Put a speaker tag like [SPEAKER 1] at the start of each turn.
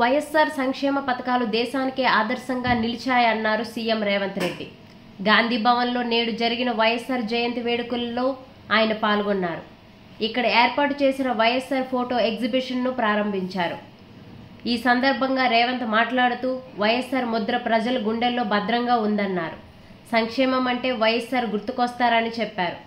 [SPEAKER 1] వైఎస్ఆర్ సంక్షేమ పథకాలు దేశానికే ఆదర్శంగా నిలిచాయన్నారు సీఎం రేవంత్ రెడ్డి. గాంధీ భవన్లో నేడు జరిగిన వైఎస్ఆర్ జయంతి వేడుకల్లో ఆయన పాల్గొన్నారు. ఇక్కడ ఏర్పాటు చేసిన వైఎస్ఆర్ ఫోటో ఎగ్జిబిషన్ను ప్రారంభించారు. ఈ సందర్భంగా రేవంత్ మాట్లాడుతూ వైఎస్ఆర్ ముద్ర ప్రజల గుండెల్లో భద్రంగా ఉందన్నారు. సంక్షేమం అంటే వైఎస్ఆర్ గుర్తుకొస్తారని చెప్పారు.